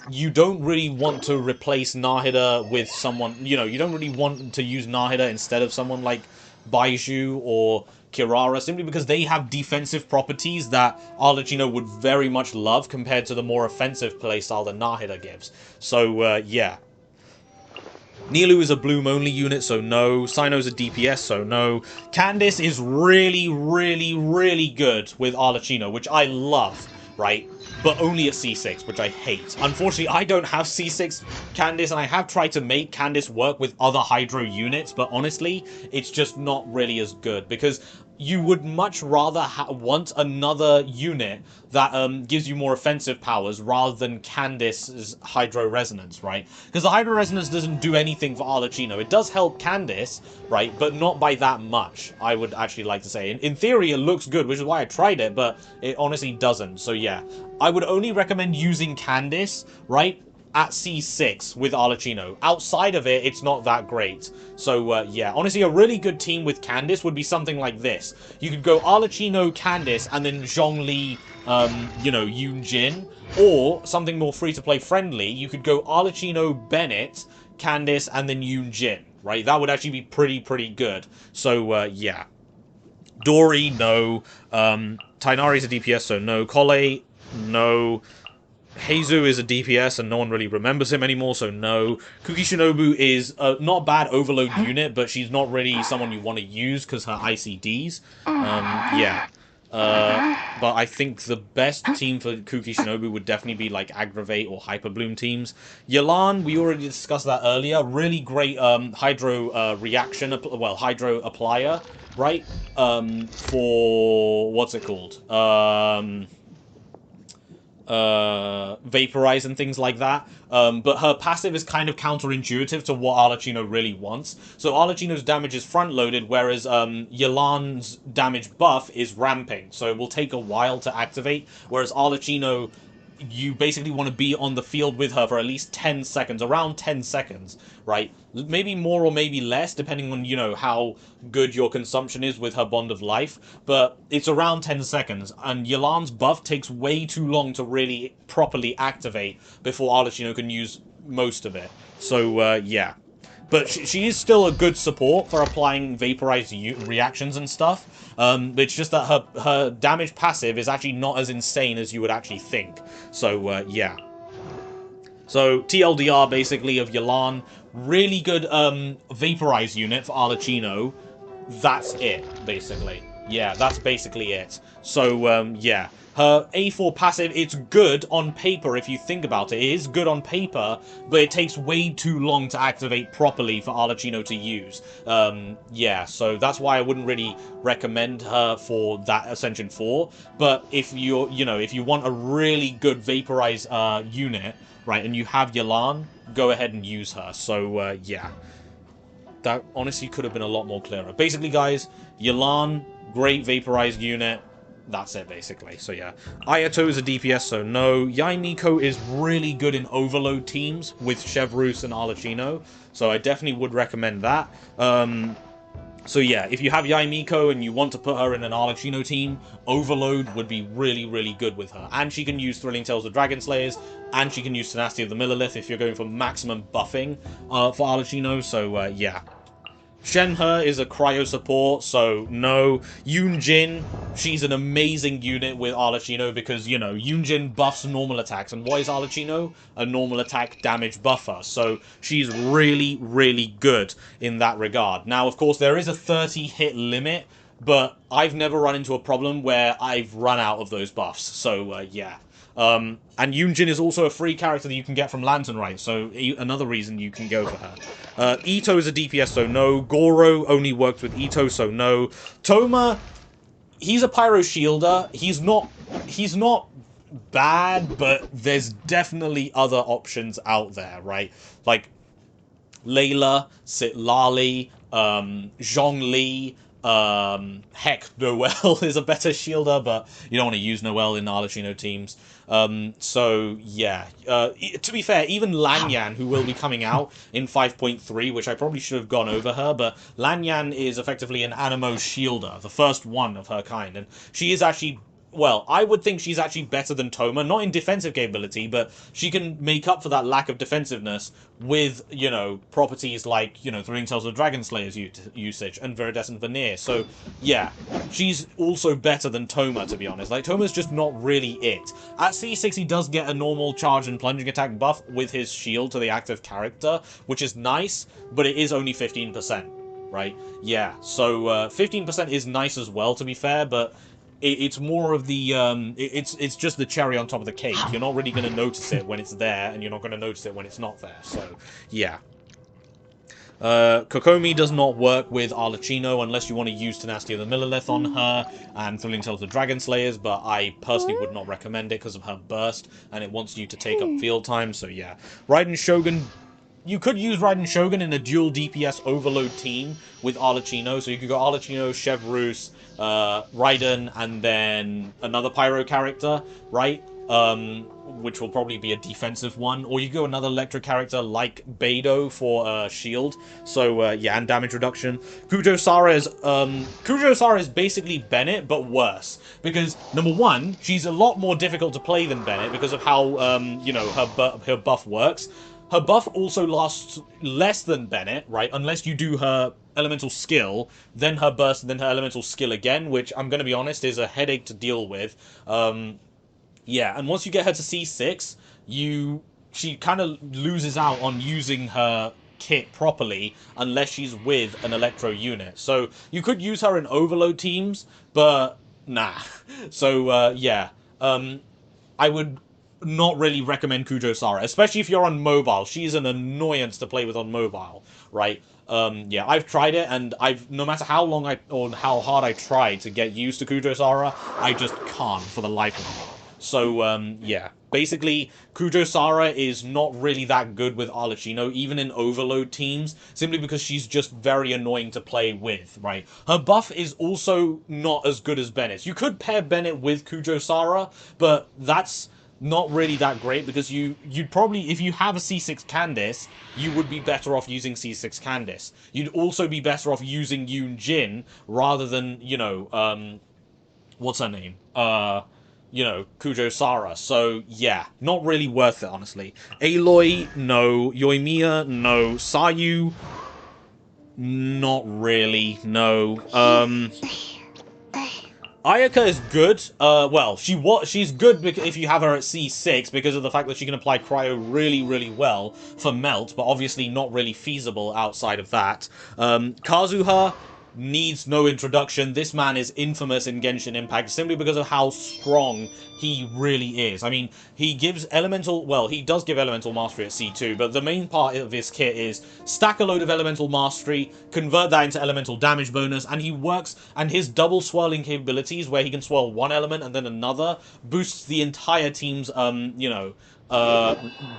you don't really want to replace Nahida with someone, you know, you don't really want to use Nahida instead of someone like Baiju or Kirara, simply because they have defensive properties that Arlecchino would very much love compared to the more offensive playstyle that Nahida gives. So, yeah. Nilu is a Bloom-only unit, so no. Sino's a DPS, so no. Candice is really, really, really good with Arlecchino, which I love, right? But only at C6, which I hate. Unfortunately, I don't have C6 Candice, and I have tried to make Candice work with other Hydro units, but honestly, it's just not really as good, because you would much rather want another unit that gives you more offensive powers rather than Candice's Hydro Resonance, right? Because the Hydro Resonance doesn't do anything for Arlecchino. It does help Candice, right? But not by that much, I would actually like to say. In theory, it looks good, which is why I tried it, but it honestly doesn't. So yeah, I would only recommend using Candice, right? At C6 with Arlecchino. Outside of it, it's not that great. So, yeah. Honestly, a really good team with Candice would be something like this. You could go Arlecchino, Candice, and then Zhongli, you know, Yoon Jin. Or, something more free-to-play friendly, you could go Arlecchino, Bennett, Candice, and then Yoon Jin. Right? That would actually be pretty good. So, yeah. Dory, no. Tainari's a DPS, so no. Kole, no. Heizu is a DPS and no one really remembers him anymore, so no. Kuki Shinobu is a not bad overload unit, but she's not really someone you want to use because her ICDs. Yeah. But I think the best team for Kuki Shinobu would definitely be like Aggravate or Hyper Bloom teams. Yelan, we already discussed that earlier. Really great Hydro reaction, Hydro applier, right? For, what's it called? Vaporize and things like that. But her passive is kind of counterintuitive to what Arlecchino really wants. So Arlecchino's damage is front-loaded, whereas Yelan's damage buff is ramping. So it will take a while to activate, whereas Arlecchino you basically want to be on the field with her for at least 10 seconds, around 10 seconds, right? Maybe more or maybe less, depending on, how good your consumption is with her Bond of Life, but it's around 10 seconds, and Yelan's buff takes way too long to really properly activate before Arlecchino can use most of it. So, yeah. But she is still a good support for applying vaporized reactions and stuff. It's just that her damage passive is actually not as insane as you would actually think. So, yeah. So, TLDR, basically, of Yelan. Really good vaporized unit for Arlecchino. That's it, basically. Yeah, that's basically it. So, yeah. Her A4 passive, it's good on paper if you think about it. It is good on paper, but it takes way too long to activate properly for Arlecchino to use. Yeah, so that's why I wouldn't really recommend her for that Ascension 4. But if if you want a really good vaporized unit, right, and you have Yelan, go ahead and use her. So, yeah. That honestly could have been a lot more clearer. Basically, guys, Yelan, great vaporized unit. That's it, basically. So, yeah. Ayato is a DPS, so no. Yai Miko is really good in overload teams with Chevreuse and Arlecchino, so I definitely would recommend that. So yeah, if you have Yai Miko and you want to put her in an Arlecchino team, Overload would be really, really good with her. And she can use Thrilling Tales of Dragon Slayers, and she can use Tenacity of the Millilith if you're going for maximum buffing for Arlecchino, so yeah. Shenhe is a cryo support, so no. Yunjin, she's an amazing unit with Arlecchino because, Yunjin buffs normal attacks. And what is Arlecchino? A normal attack damage buffer. So she's really, really good in that regard. Now, of course, there is a 30 hit limit, but I've never run into a problem where I've run out of those buffs. So, yeah. And Yunjin is also a free character that you can get from Lantern Rite, so another reason you can go for her. Ito is a DPS, so no. Goro only works with Ito, so no. Toma, he's a Pyro Shielder. He's not bad, but there's definitely other options out there, right? Like Layla, Sitlali, Zhongli, heck, Noelle is a better shielder, but you don't want to use Noelle in Arlecchino teams. So, yeah. To be fair, even Lanyan, who will be coming out in 5.3, which I probably should have gone over her, but Lanyan is effectively an Animo shielder, the first one of her kind, and she is actually... Well, I would think she's actually better than Toma, not in defensive capability, but she can make up for that lack of defensiveness with, properties like, Thrilling Tales of Dragon Slayer's usage and Viridescent Veneer. So, yeah, she's also better than Toma, to be honest. Like, Toma's just not really it. At C6, he does get a normal charge and plunging attack buff with his shield to the active character, which is nice, but it is only 15%, right? Yeah, so 15% is nice as well, to be fair, but... It's more of the, it's just the cherry on top of the cake. You're not really going to notice it when it's there, and you're not going to notice it when it's not there. So, yeah. Kokomi does not work with Arlecchino unless you want to use Tenacity of the Millilith on her and Thrilling Tales of Dragon Slayers, but I personally would not recommend it because of her burst, and it wants you to take up field time, so yeah. Raiden Shogun... You could use Raiden Shogun in a dual DPS overload team with Arlecchino, so you could go Arlecchino, Chevreuse, Raiden, and then another Pyro character, right? Which will probably be a defensive one. Or you go another Electro character like Beidou for shield. So, yeah, and damage reduction. Kujo-Sara is basically Bennett, but worse. Because, number one, she's a lot more difficult to play than Bennett because of how, her buff works. Her buff also lasts less than Bennett, right? Unless you do her elemental skill, then her burst, and then her elemental skill again, which, I'm going to be honest, is a headache to deal with. Yeah, and once you get her to C6, she kind of loses out on using her kit properly unless she's with an Electro unit. So you could use her in overload teams, but nah. So, yeah. I would... not really recommend Kujo-Sara, especially if you're on mobile. She's an annoyance to play with on mobile, right? Yeah, I've tried it, and no matter how long or how hard I try to get used to Kujo-Sara, I just can't for the life of me. So, yeah. Basically, Kujo-Sara is not really that good with Arlecchino, even in overload teams, simply because she's just very annoying to play with, right? Her buff is also not as good as Bennett's. You could pair Bennett with Kujo-Sara, but that's not really that great, because you'd probably, if you have a C6 Candice, you would be better off using C6 Candice. You'd also be better off using Yoon Jin rather than, what's her name? Kujo Sara. So, yeah, not really worth it, honestly. Aloy, no. Yoimiya, no. Sayu, not really, no. Ayaka is good. She's good if you have her at C6 because of the fact that she can apply cryo really, really well for melt, but obviously not really feasible outside of that. Kazuha needs no introduction. This man is infamous in Genshin Impact simply because of how strong he really is. I mean, he does give Elemental Mastery at C2, but the main part of his kit is stack a load of Elemental Mastery, convert that into Elemental Damage bonus, and his double swirling capabilities, where he can swirl one element and then another, boosts the entire team's,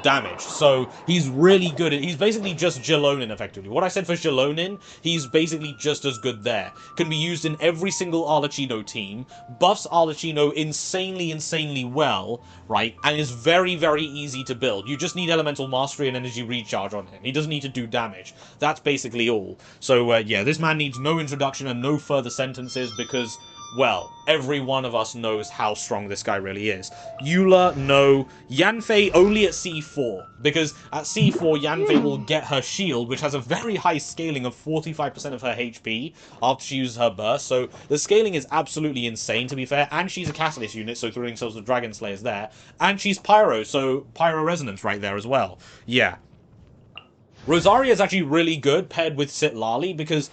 damage. So he's really good he's basically just Jalonin, effectively. What I said for Jalonin, he's basically just as good there. Can be used in every single Arlecchino team, buffs Arlecchino insanely well, right? And is very, very easy to build. You just need Elemental Mastery and Energy Recharge on him. He doesn't need to do damage. That's basically all. So, yeah, this man needs no introduction and no further sentences because, well, every one of us knows how strong this guy really is. Eula, no. Yanfei only at C4, because at C4, Yanfei will get her shield, which has a very high scaling of 45% of her HP after she uses her burst, so the scaling is absolutely insane, to be fair, and she's a Catalyst unit, so throwing Souls of Dragon Slayers there, and she's Pyro, so Pyro Resonance right there as well. Yeah. Rosaria is actually really good paired with Citlali, because,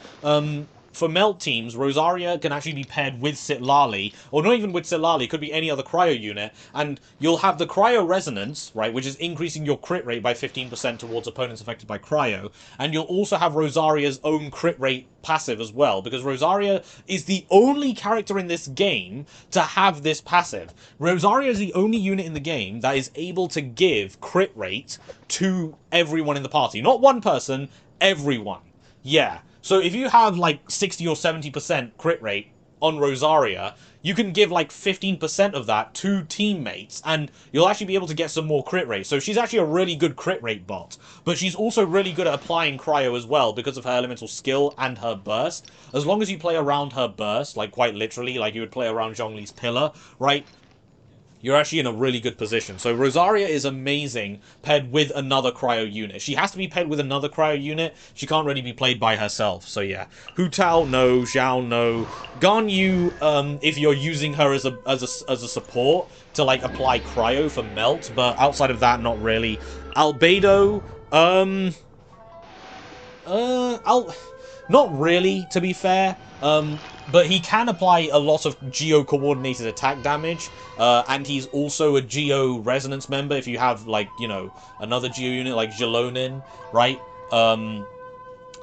for melt teams, Rosaria can actually be paired with Citlali, or not even with Citlali, it could be any other cryo unit, and you'll have the cryo resonance, right, which is increasing your crit rate by 15% towards opponents affected by cryo, and you'll also have Rosaria's own crit rate passive as well, because Rosaria is the only character in this game to have this passive. Rosaria is the only unit in the game that is able to give crit rate to everyone in the party. Not one person, everyone. Yeah. So if you have like 60 or 70% crit rate on Rosaria, you can give like 15% of that to teammates, and you'll actually be able to get some more crit rate. So she's actually a really good crit rate bot, but she's also really good at applying cryo as well because of her elemental skill and her burst. As long as you play around her burst, like quite literally, like you would play around Zhongli's pillar, right? You're actually in a really good position. So Rosaria is amazing paired with another cryo unit. She has to be paired with another cryo unit. She can't really be played by herself. So yeah. Hu Tao, no. Zhao, no. Ganyu, if you're using her as a support to like apply cryo for melt, but outside of that, not really. Albedo, not really, to be fair. But he can apply a lot of geo-coordinated attack damage, and he's also a geo-resonance member if you have, like, another geo unit like Jalonin, right?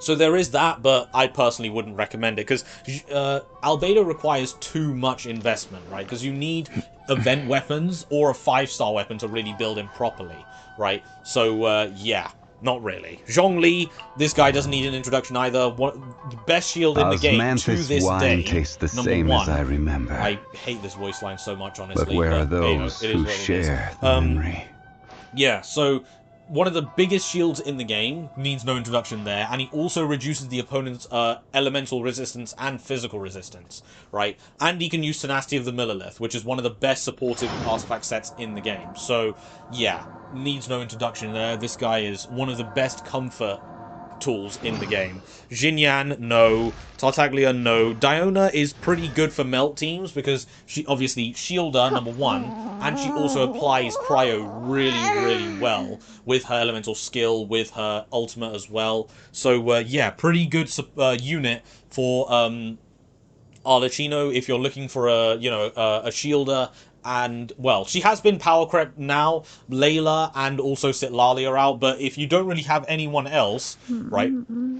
So there is that, but I personally wouldn't recommend it, because Albedo requires too much investment, right? Because you need event weapons or a 5-star weapon to really build him properly, right? So, yeah. Not really. Zhongli, this guy doesn't need an introduction either. The best shield in the game to this day. Tastes the same as I remember. I hate this voice line so much, honestly. But where are those who share the memory? Yeah, so one of the biggest shields in the game needs no introduction there, and he also reduces the opponent's elemental resistance and physical resistance, right? And he can use Tenacity of the Millilith, which is one of the best supported artifact sets in the game. So, yeah, needs no introduction there. This guy is one of the best comfort tools in the game. Xinyan, no. Tartaglia, no. Diona is pretty good for melt teams because she obviously shielder, number one, and she also applies cryo really well with her elemental skill, with her ultimate as well. So, yeah, pretty good unit for Arlecchino if you're looking for a shielder. And, well, she has been power crept now. Layla and also Citlali are out, but if you don't really have anyone else, right?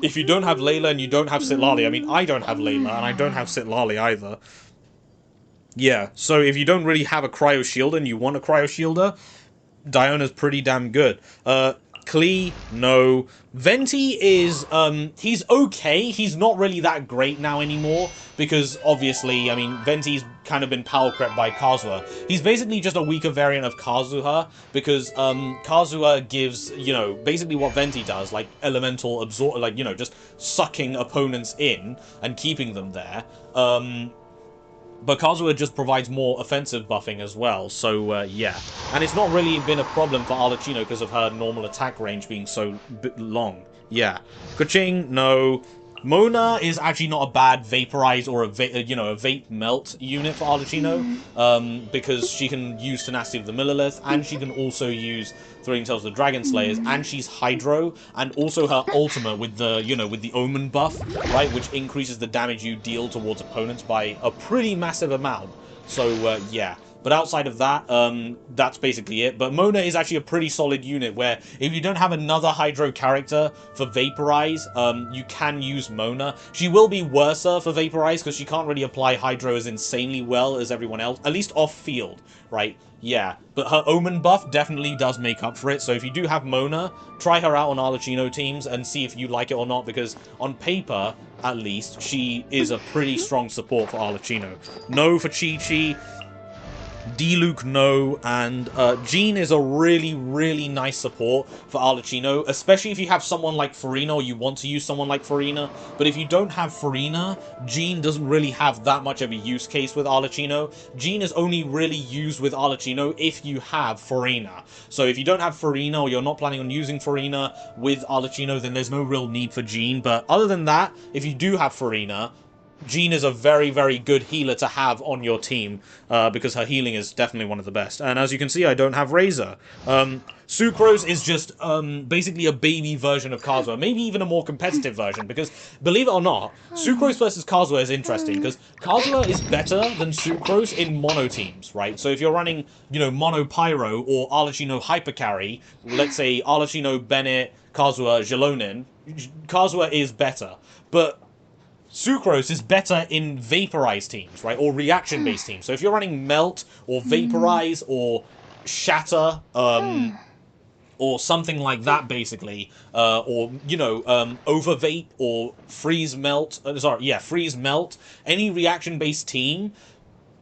If you don't have Layla and you don't have Citlali, I mean, I don't have Layla and I don't have Citlali either. Yeah, so if you don't really have a cryo shield and you want a cryo shielder, Diona's pretty damn good. Klee, no. Venti is, he's okay. He's not really that great now anymore, because obviously, I mean, Venti's kind of been power crept by Kazuha. He's basically just a weaker variant of Kazuha, because, Kazuha gives, you know, basically what Venti does, like, elemental absorb, like, you know, just sucking opponents in and keeping them there. But Kazuha just provides more offensive buffing as well, so yeah. And it's not really been a problem for Arlecchino because of her normal attack range being so long. Yeah. Kuching, no. Mona is actually not a bad vaporize or a vape melt unit for Arlecchino, because she can use Tenacity of the Millilith, and she can also use Thrilling Tales of the Dragon Slayers, and she's Hydro, and also her ultimate with the, with the Omen buff, right, which increases the damage you deal towards opponents by a pretty massive amount. So, yeah. But outside of that, that's basically it. But Mona is actually a pretty solid unit where if you don't have another Hydro character for Vaporize, you can use Mona. She will be worse for Vaporize because she can't really apply Hydro as insanely well as everyone else, at least off-field, right? Yeah, but her Omen buff definitely does make up for it. So if you do have Mona, try her out on Arlecchino teams and see if you like it or not, because on paper, at least, she is a pretty strong support for Arlecchino. No for Chi-Chi. D-Luke, no, and Jean is a really, really nice support for Arlecchino, especially if you have someone like Farina or you want to use someone like Farina. But if you don't have Farina, Jean doesn't really have that much of a use case with Arlecchino. Jean is only really used with Arlecchino if you have Farina. So if you don't have Farina or you're not planning on using Farina with Arlecchino, then there's no real need for Jean. But other than that, if you do have Farina, Jean is a very, very good healer to have on your team, because her healing is definitely one of the best. And as you can see, I don't have Razor. Sucrose is just basically a baby version of Kazuha, maybe even a more competitive version, because, believe it or not, Sucrose versus Kazuha is interesting, because Kazuha is better than Sucrose in mono teams, right? So if you're running, mono Pyro or Arlecchino Hypercarry, let's say Arlecchino, Bennett, Kazuha, Jelonin, Kazuha is better. But Sucrose is better in Vaporize teams, right? Or reaction-based teams. So if you're running Melt, or Vaporize, or Shatter, or something like that, basically, or, Overvape, or Freeze Melt, Freeze Melt, any reaction-based team,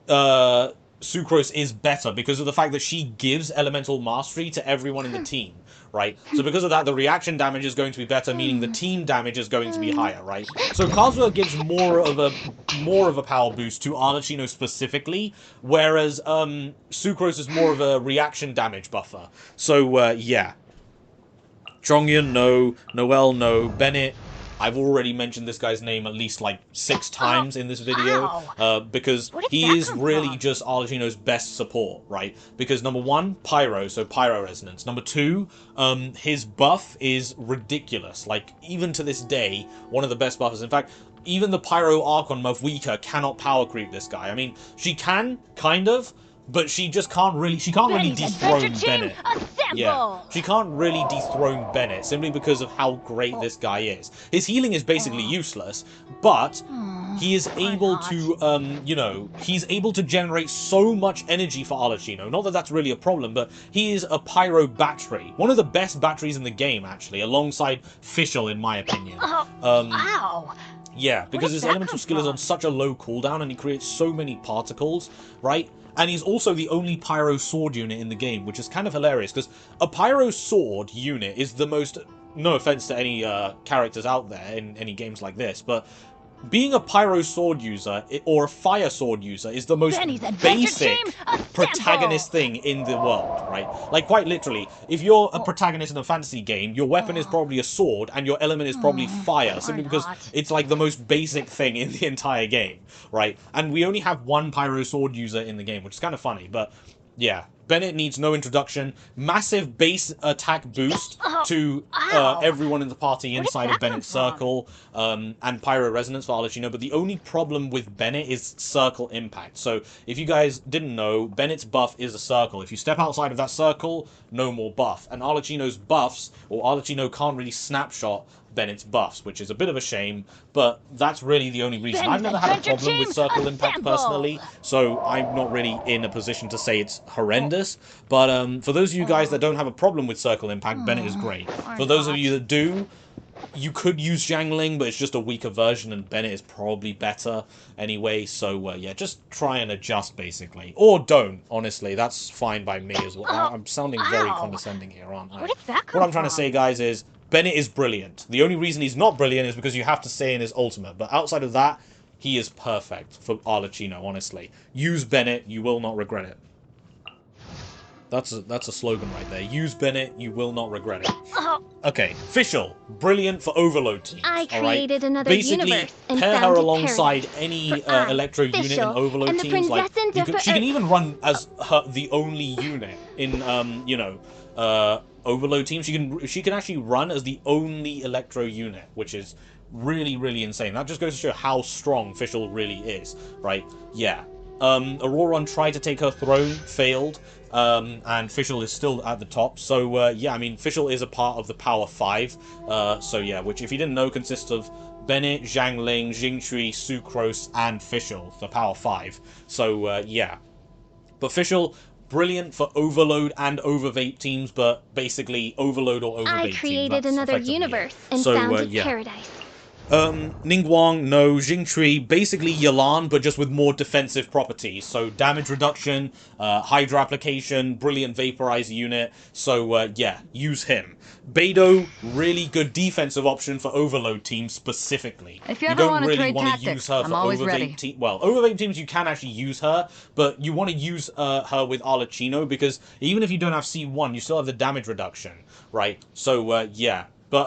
Sucrose is better because of the fact that she gives Elemental Mastery to everyone in the team, right? So because of that, the reaction damage is going to be better, meaning the team damage is going to be higher, right? So Kazuha gives more of a power boost to Arlecchino specifically, whereas Sucrose is more of a reaction damage buffer. So yeah. Chongyun, no. Noel, no. Bennett, I've already mentioned this guy's name at least like 6 times in this video, because he is really just Arlecchino's best support, right? Because number 1, Pyro, so Pyro Resonance. Number 2, his buff is ridiculous. Like, even to this day, one of the best buffers. In fact, even the Pyro Archon Mavwika cannot power creep this guy. I mean, she can, kind of, but she just can't really dethrone Bennett. Yeah, she can't really dethrone Bennett simply because of how great this guy is. His healing is basically useless, but he is able to, he's able to generate so much energy for Arlecchino. Not that that's really a problem, but he is a Pyro battery. One of the best batteries in the game, actually, alongside Fischl, in my opinion. Wow. Yeah, because his elemental skill is on such a low cooldown and he creates so many particles, right? And he's also the only Pyro Sword unit in the game, which is kind of hilarious, because a Pyro Sword unit is the most, no offense to any characters out there in any games like this, but being a Pyro Sword user, or a Fire Sword user, is the most basic protagonist thing in the world, right? Like, quite literally, if you're a protagonist in a fantasy game, your weapon is probably a sword, and your element is probably fire, simply because it's, like, the most basic thing in the entire game, right? And we only have 1 Pyro Sword user in the game, which is kind of funny, but, yeah. Bennett needs no introduction. Massive base attack boost to everyone in the party inside of Bennett's circle, and Pyro Resonance for Arlecchino. But the only problem with Bennett is circle impact. So if you guys didn't know, Bennett's buff is a circle. If you step outside of that circle, no more buff. And Arlecchino's buffs, or Arlecchino can't really snapshot Bennett's buffs, which is a bit of a shame, but that's really the only reason. I've never had a problem with circle impact personally, so I'm not really in a position to say it's horrendous. horrendous. But for those of you guys that don't have a problem with Circle Impact, Bennett is great. For those of you that do, you could use Zhangling, but it's just a weaker version, and Bennett is probably better anyway. So, yeah, just try and adjust, basically. Or don't, honestly. That's fine by me as well. I'm sounding very condescending here, aren't I? What I'm trying to say, guys, is Bennett is brilliant. The only reason he's not brilliant is because you have to stay in his ultimate. But outside of that, he is perfect for Arlecchino, honestly. Use Bennett, you will not regret it. That's a slogan right there. Use Bennett, you will not regret it. Okay, Fischl, brilliant for overload teams. I created another Basically, universe and pair her founded paradise any Electro unit in Fischl, overload and the teams. Like princess she can even run as the only unit in overload teams. She can actually run as the only Electro unit, which is really, really insane. That just goes to show how strong Fischl really is, right? Yeah. Auroron tried to take her throne, failed, and Fischl is still at the top. So, yeah, I mean, Fischl is a part of the Power 5. So, yeah, which, if you didn't know, consists of Bennett, Zhangling, Xingqi, Sucrose, and Fischl, the Power 5. So, yeah. But Fischl, brilliant for Overload and Overvape teams, but basically Overload or Overvape teams. I created another universe and founded paradise. Ningguang, no, Xingqi, basically Yelan, but just with more defensive properties. So damage reduction, Hydra application, brilliant vaporizer unit. So yeah, use him. Beidou, really good defensive option for overload teams specifically. If you ever don't want to really trade want to tactics, use her I'm for always overvape ready. teams. Well, overvape teams you can actually use her, but you want to use her with Arlecchino because even if you don't have C1, you still have the damage reduction, right? So yeah, but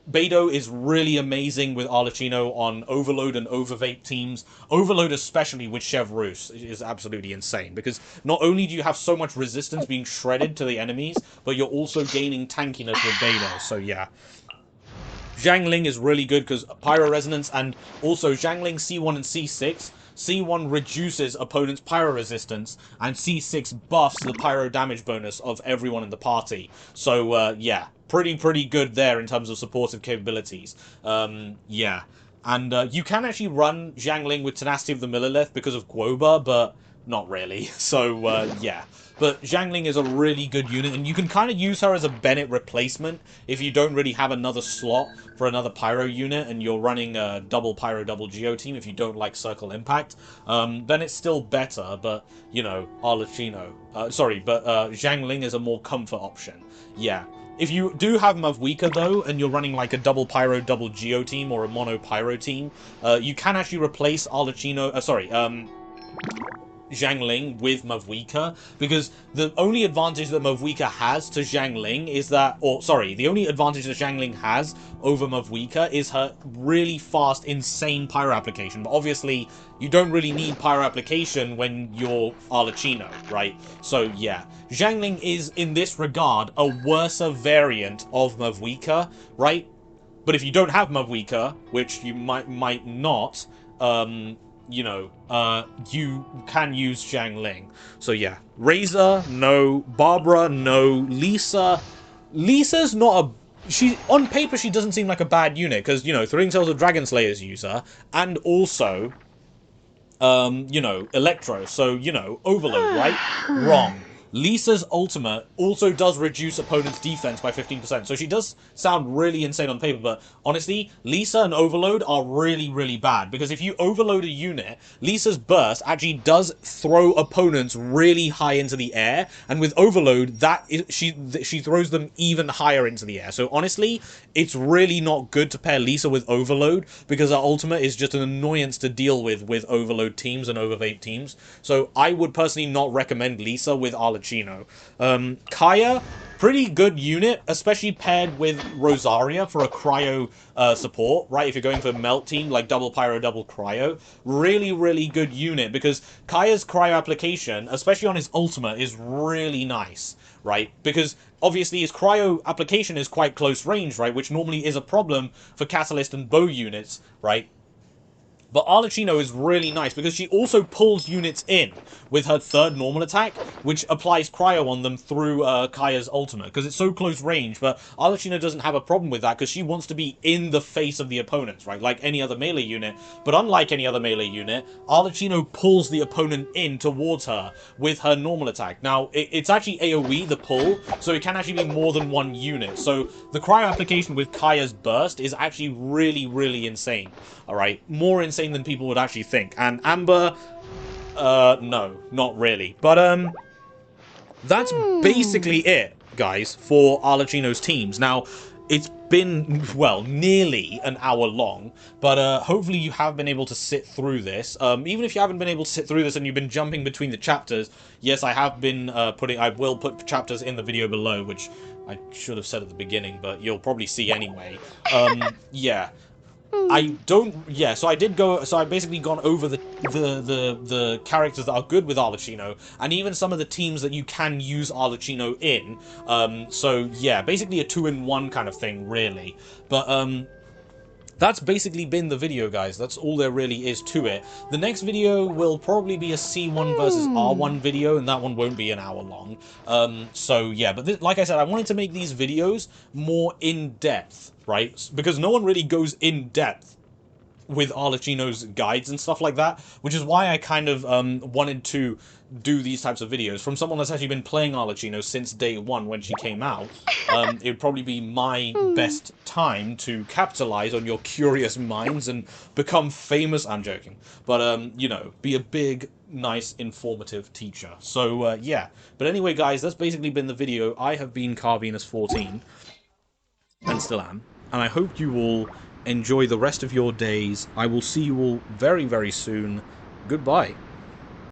Beidou is really amazing with Arlecchino on Overload and Overvape teams. Overload especially with Chevreuse is absolutely insane, because not only do you have so much resistance being shredded to the enemies, but you're also gaining tankiness with Beidou, so yeah. Zhangling is really good because Pyro Resonance, and also Zhangling C1 and C6. C1 reduces opponent's pyro resistance, and C6 buffs the pyro damage bonus of everyone in the party. So, yeah, pretty good there in terms of supportive capabilities. Yeah. And you can actually run Zhangling with Tenacity of the Millilith because of Guoba, but not really. So, yeah. But Zhangling is a really good unit, and you can kind of use her as a Bennett replacement if you don't really have another slot for another Pyro unit, and you're running a double Pyro, double Geo team if you don't like Circle Impact. Then it's still better, but, you know, Arlecchino. Zhangling is a more comfort option. Yeah. If you do have Mavwika, though, and you're running like a double Pyro, double Geo team, or a mono Pyro team, you can actually replace Arlecchino, Zhangling with Mavwika, because the only advantage that Mavwika has to Zhangling is that, the only advantage that Zhangling has over Mavwika is her really fast, insane pyro application. But obviously, you don't really need pyro application when you're Arlecchino, right? So yeah, Zhangling is, in this regard, a worse variant of Mavwika, right? But if you don't have Mavwika, which you might not, you know, you can use Zhangling. So yeah, Razor, no. Barbara, no. Lisa's not a... on paper, she doesn't seem like a bad unit, because, you know, Thrilling Tales of Dragon Slayers use her, and also, you know, Electro, so, you know, Overload, right? Wrong. Lisa's ultimate also does reduce opponent's defense by 15%, so she does sound really insane on paper, but honestly, Lisa and Overload are really bad, because if you overload a unit, Lisa's burst actually does throw opponents really high into the air, and with Overload, she throws them even higher into the air. So honestly, it's really not good to pair Lisa with Overload, because her ultimate is just an annoyance to deal with Overload teams and Overvape teams. So I would personally not recommend Lisa with Arlecchino. Kaya, pretty good unit, especially paired with Rosaria for a cryo support, right? If you're going for melt team, like double pyro, double cryo. Really good unit, because Kaya's cryo application, especially on his ultimate, is really nice, right? Because obviously his cryo application is quite close range, right? Which normally is a problem for Catalyst and bow units, right? But Arlecchino is really nice because she also pulls units in with her third normal attack, which applies cryo on them through Kaya's ultimate, because it's so close range. But Arlecchino doesn't have a problem with that because she wants to be in the face of the opponents, right? Like any other melee unit. But unlike any other melee unit, Arlecchino pulls the opponent in towards her with her normal attack. Now, it's actually AoE, the pull, so it can actually be more than one unit. So the cryo application with Kaya's burst is actually really, really insane. Alright, more insane than people would actually think. And Amber, no, not really. But, that's basically it, guys, for Arlecchino's teams. Now, it's been, well, nearly an hour long, but hopefully you have been able to sit through this. Even if you haven't been able to sit through this and you've been jumping between the chapters, yes, I have been I will put chapters in the video below, which I should have said at the beginning, but you'll probably see anyway. Yeah. So I basically gone over the characters that are good with Arlecchino, and even some of the teams that you can use Arlecchino in. So yeah, basically a 2-in-1 kind of thing, really. But that's basically been the video, guys. That's all there really is to it. The next video will probably be a C1 versus R1 video, and that one won't be an hour long. So yeah, but like I said, I wanted to make these videos more in-depth, right? Because no one really goes in-depth with Arlecchino's guides and stuff like that, which is why I kind of wanted to do these types of videos. From someone that's actually been playing Arlecchino since day one when she came out, it would probably be my best time to capitalize on your curious minds and become famous. I'm joking. But, you know, be a big, nice, informative teacher. So, yeah. But anyway, guys, that's basically been the video. I have been Carvenus14, and still am. And I hope you all enjoy the rest of your days. I will see you all very, very soon. Goodbye.